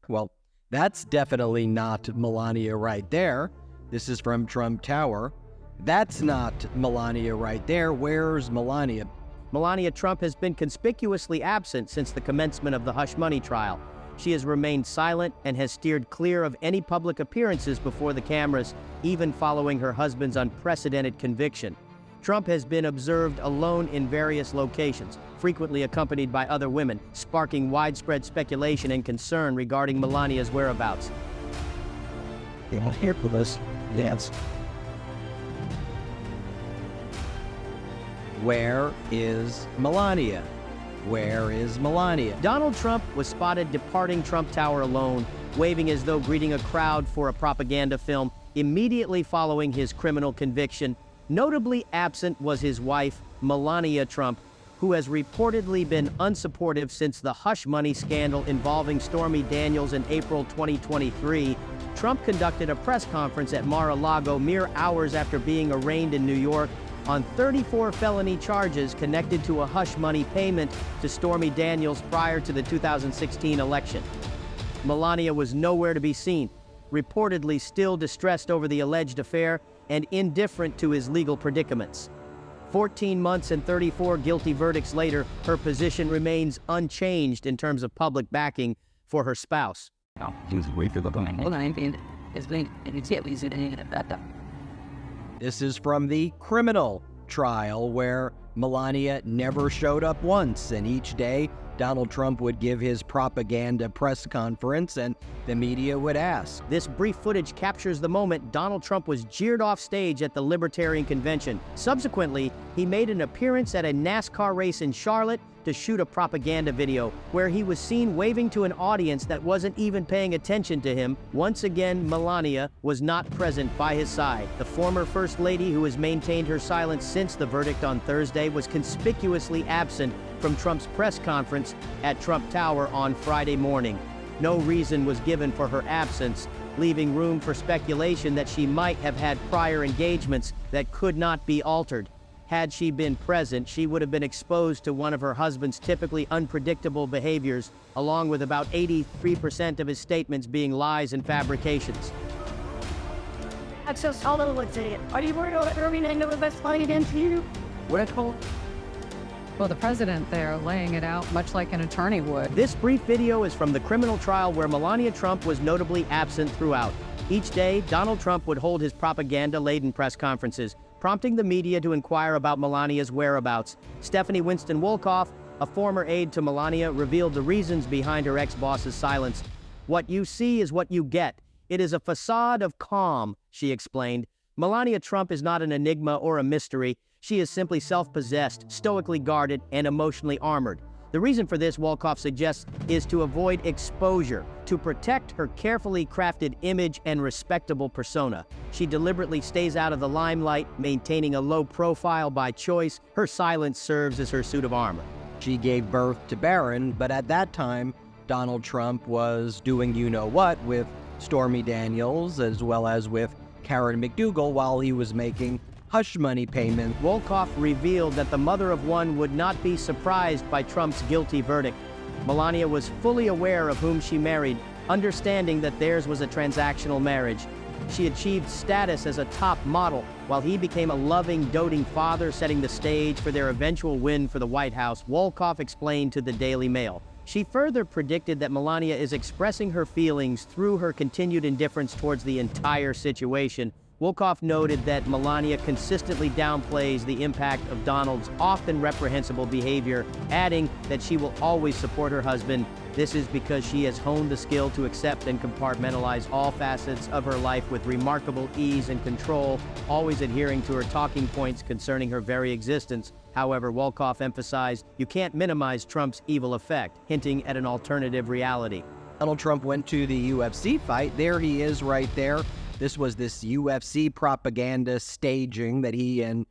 Well, that's definitely not Melania right there. This is from Trump Tower. That's not Melania right there. Where's Melania? Melania Trump has been conspicuously absent since the commencement of the hush money trial. She has remained silent and has steered clear of any public appearances before the cameras, even following her husband's unprecedented conviction. Trump has been observed alone in various locations, frequently accompanied by other women, sparking widespread speculation and concern regarding Melania's whereabouts. They won't hear from us. Dance. Where is Melania? Where is Melania? Donald Trump was spotted departing Trump Tower alone, waving as though greeting a crowd for a propaganda film immediately following his criminal conviction. Notably absent was his wife, Melania Trump, who has reportedly been unsupportive since the hush money scandal involving Stormy Daniels in April 2023. Trump conducted a press conference at Mar-a-Lago mere hours after being arraigned in New York on 34 felony charges connected to a hush money payment to Stormy Daniels prior to the 2016 election. Melania was nowhere to be seen, reportedly still distressed over the alleged affair and indifferent to his legal predicaments. 14 months and 34 guilty verdicts later, her position remains unchanged in terms of public backing for her spouse. This is from the criminal trial where Melania never showed up once, and each day Donald Trump would give his propaganda press conference and the media would ask. This brief footage captures the moment Donald Trump was jeered off stage at the Libertarian Convention. Subsequently, he made an appearance at a NASCAR race in Charlotte to shoot a propaganda video where he was seen waving to an audience that wasn't even paying attention to him. Once again, Melania was not present by his side. The former First Lady, who has maintained her silence since the verdict on Thursday, was conspicuously absent from Trump's press conference at Trump Tower on Friday morning. No reason was given for her absence, leaving room for speculation that she might have had prior engagements that could not be altered. Had she been present, she would have been exposed to one of her husband's typically unpredictable behaviors, along with about 83% of his statements being lies and fabrications. I'm so solid, let's say it. Are you worried about Irving and the best fight against you? What it's called? Well, the president there laying it out much like an attorney would. This brief video is from the criminal trial where Melania Trump was notably absent throughout. Each day, Donald Trump would hold his propaganda-laden press conferences, prompting the media to inquire about Melania's whereabouts. Stephanie Winston Wolkoff, a former aide to Melania, revealed the reasons behind her ex-boss's silence. "What you see is what you get. It is a facade of calm," she explained. Melania Trump is not an enigma or a mystery. She is simply self-possessed, stoically guarded, and emotionally armored. The reason for this, Wolkoff suggests, is to avoid exposure, to protect her carefully crafted image and respectable persona. She deliberately stays out of the limelight, maintaining a low profile by choice. Her silence serves as her suit of armor. She gave birth to Barron, but at that time, Donald Trump was doing you-know-what with Stormy Daniels as well as with Karen McDougal while he was making hush money payment. Wolkoff revealed that the mother of one would not be surprised by Trump's guilty verdict. Melania was fully aware of whom she married, understanding that theirs was a transactional marriage. She achieved status as a top model, while he became a loving, doting father, setting the stage for their eventual win for the White House, Wolkoff explained to the Daily Mail. She further predicted that Melania is expressing her feelings through her continued indifference towards the entire situation. Wolkoff noted that Melania consistently downplays the impact of Donald's often reprehensible behavior, adding that she will always support her husband. This is because she has honed the skill to accept and compartmentalize all facets of her life with remarkable ease and control, always adhering to her talking points concerning her very existence. However, Wolkoff emphasized, you can't minimize Trump's evil effect, hinting at an alternative reality. Donald Trump went to the UFC fight. There he is right there. This was this UFC propaganda staging that he and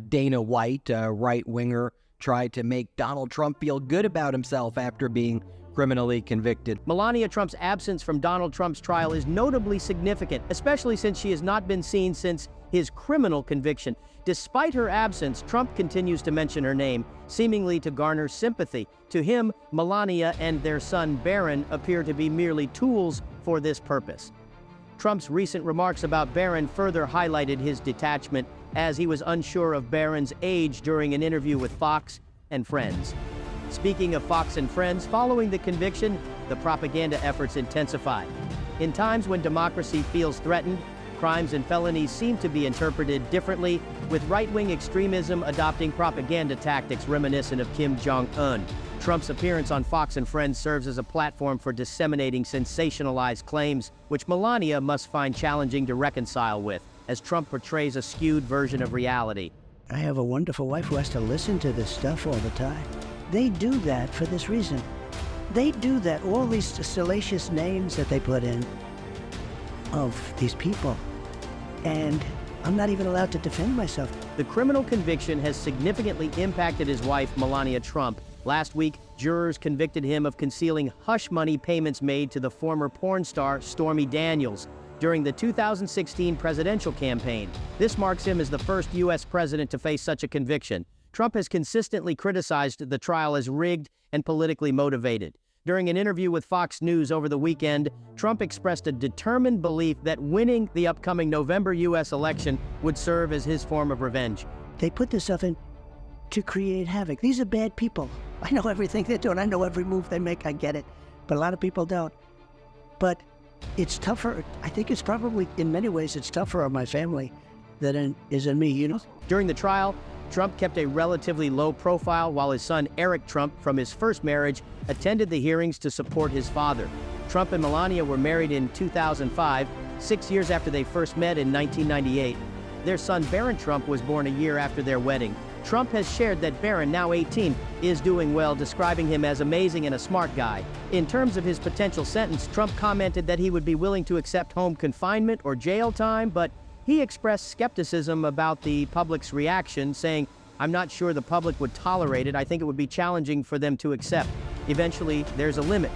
Dana White, a right-winger, tried to make Donald Trump feel good about himself after being criminally convicted. Melania Trump's absence from Donald Trump's trial is notably significant, especially since she has not been seen since his criminal conviction. Despite her absence, Trump continues to mention her name, seemingly to garner sympathy. To him, Melania and their son Barron appear to be merely tools for this purpose. Trump's recent remarks about Barron further highlighted his detachment, as he was unsure of Barron's age during an interview with Fox and Friends. Speaking of Fox and Friends, following the conviction, the propaganda efforts intensified. In times when democracy feels threatened, crimes and felonies seem to be interpreted differently, with right-wing extremism adopting propaganda tactics reminiscent of Kim Jong-un. Trump's appearance on Fox and Friends serves as a platform for disseminating sensationalized claims, which Melania must find challenging to reconcile with, as Trump portrays a skewed version of reality. I have a wonderful wife who has to listen to this stuff all the time. They do that for this reason. They do that, all these salacious names that they put in of these people. And I'm not even allowed to defend myself. The criminal conviction has significantly impacted his wife, Melania Trump. Last week, jurors convicted him of concealing hush money payments made to the former porn star Stormy Daniels during the 2016 presidential campaign. This marks him as the first U.S. president to face such a conviction. Trump has consistently criticized the trial as rigged and politically motivated. During an interview with Fox News over the weekend, Trump expressed a determined belief that winning the upcoming November U.S. election would serve as his form of revenge. They put this stuff in to create havoc. These are bad people. I know everything they're doing. I know every move they make. I get it. But a lot of people don't. But it's tougher. I think it's probably, in many ways, it's tougher on my family than it is in me, you know? During the trial, Trump kept a relatively low profile while his son Eric Trump, from his first marriage, attended the hearings to support his father. Trump and Melania were married in 2005, 6 years after they first met in 1998. Their son Barron Trump was born a year after their wedding. Trump has shared that Barron, now 18, is doing well, describing him as amazing and a smart guy. In terms of his potential sentence, Trump commented that he would be willing to accept home confinement or jail time, but he expressed skepticism about the public's reaction, saying, "I'm not sure the public would tolerate it. I think it would be challenging for them to accept. Eventually, there's a limit."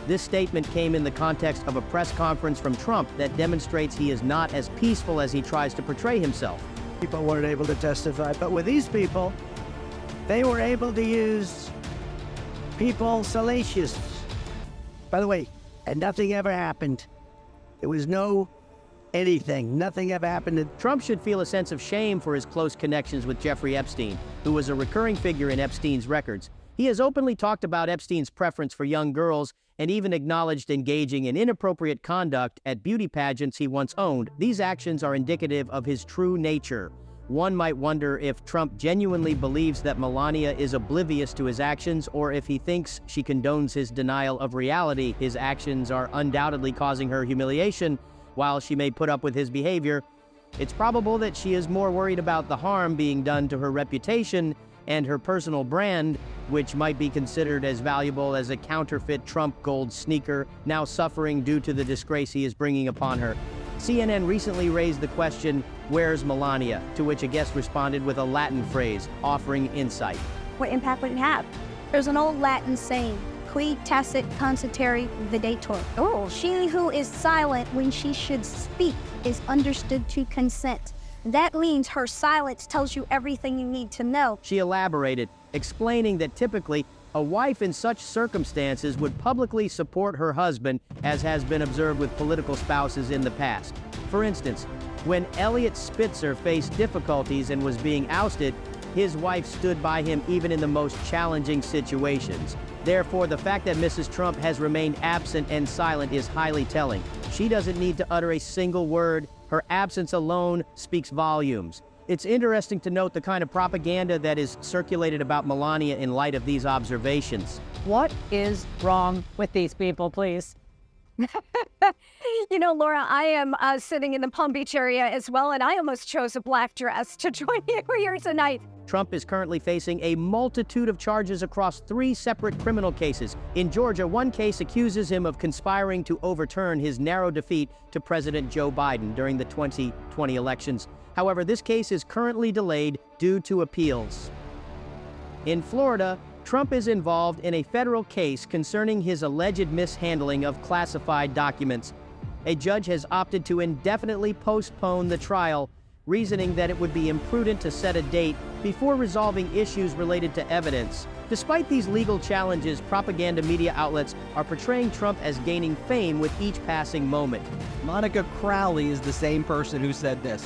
This statement came in the context of a press conference from Trump that demonstrates he is not as peaceful as he tries to portray himself. People weren't able to testify, but with these people, they were able to use people salacious. By the way, and nothing ever happened. There was no anything. Nothing ever happened. Trump should feel a sense of shame for his close connections with Jeffrey Epstein, who was a recurring figure in Epstein's records. He has openly talked about Epstein's preference for young girls and even acknowledged engaging in inappropriate conduct at beauty pageants he once owned. These actions are indicative of his true nature. One might wonder if Trump genuinely believes that Melania is oblivious to his actions, or if he thinks she condones his denial of reality. His actions are undoubtedly causing her humiliation. While she may put up with his behavior, it's probable that she is more worried about the harm being done to her reputation and her personal brand, which might be considered as valuable as a counterfeit Trump gold sneaker, now suffering due to the disgrace he is bringing upon her. CNN recently raised the question, "Where's Melania?" to which a guest responded with a Latin phrase, offering insight. What impact would it have? There's an old Latin saying, qui tacit consitere videtur. Oh, she who is silent when she should speak is understood to consent. That means her silence tells you everything you need to know. She elaborated, explaining that typically a wife in such circumstances would publicly support her husband, as has been observed with political spouses in the past. For instance, when Eliot Spitzer faced difficulties and was being ousted, his wife stood by him even in the most challenging situations. Therefore, the fact that Mrs. Trump has remained absent and silent is highly telling. She doesn't need to utter a single word. Her absence alone speaks volumes. It's interesting to note the kind of propaganda that is circulated about Melania in light of these observations. What is wrong with these people, please? You know, Laura, I am sitting in the Palm Beach area as well, and I almost chose a black dress to join you here tonight. Trump is currently facing a multitude of charges across 3 separate criminal cases. In Georgia, one case accuses him of conspiring to overturn his narrow defeat to President Joe Biden during the 2020 elections. However, this case is currently delayed due to appeals. In Florida, Trump is involved in a federal case concerning his alleged mishandling of classified documents. A judge has opted to indefinitely postpone the trial, reasoning that it would be imprudent to set a date before resolving issues related to evidence. Despite these legal challenges, propaganda media outlets are portraying Trump as gaining fame with each passing moment. Monica Crowley is the same person who said this.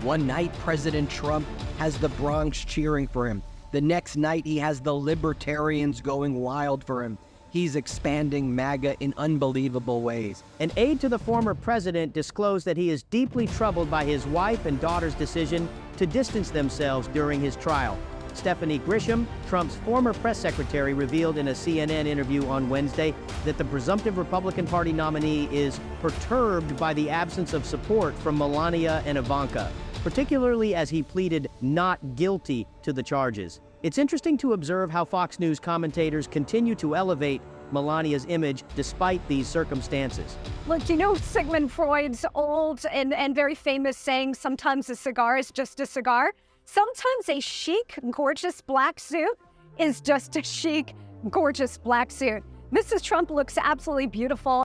One night, President Trump has the Bronx cheering for him. The next night, he has the libertarians going wild for him. He's expanding MAGA in unbelievable ways. An aide to the former president disclosed that he is deeply troubled by his wife and daughter's decision to distance themselves during his trial. Stephanie Grisham, Trump's former press secretary, revealed in a CNN interview on Wednesday that the presumptive Republican Party nominee is perturbed by the absence of support from Melania and Ivanka, particularly as he pleaded not guilty to the charges. It's interesting to observe how Fox News commentators continue to elevate Melania's image despite these circumstances. Look, you know Sigmund Freud's old and very famous saying, sometimes a cigar is just a cigar? Sometimes a chic, gorgeous black suit is just a chic, gorgeous black suit. Mrs. Trump looks absolutely beautiful.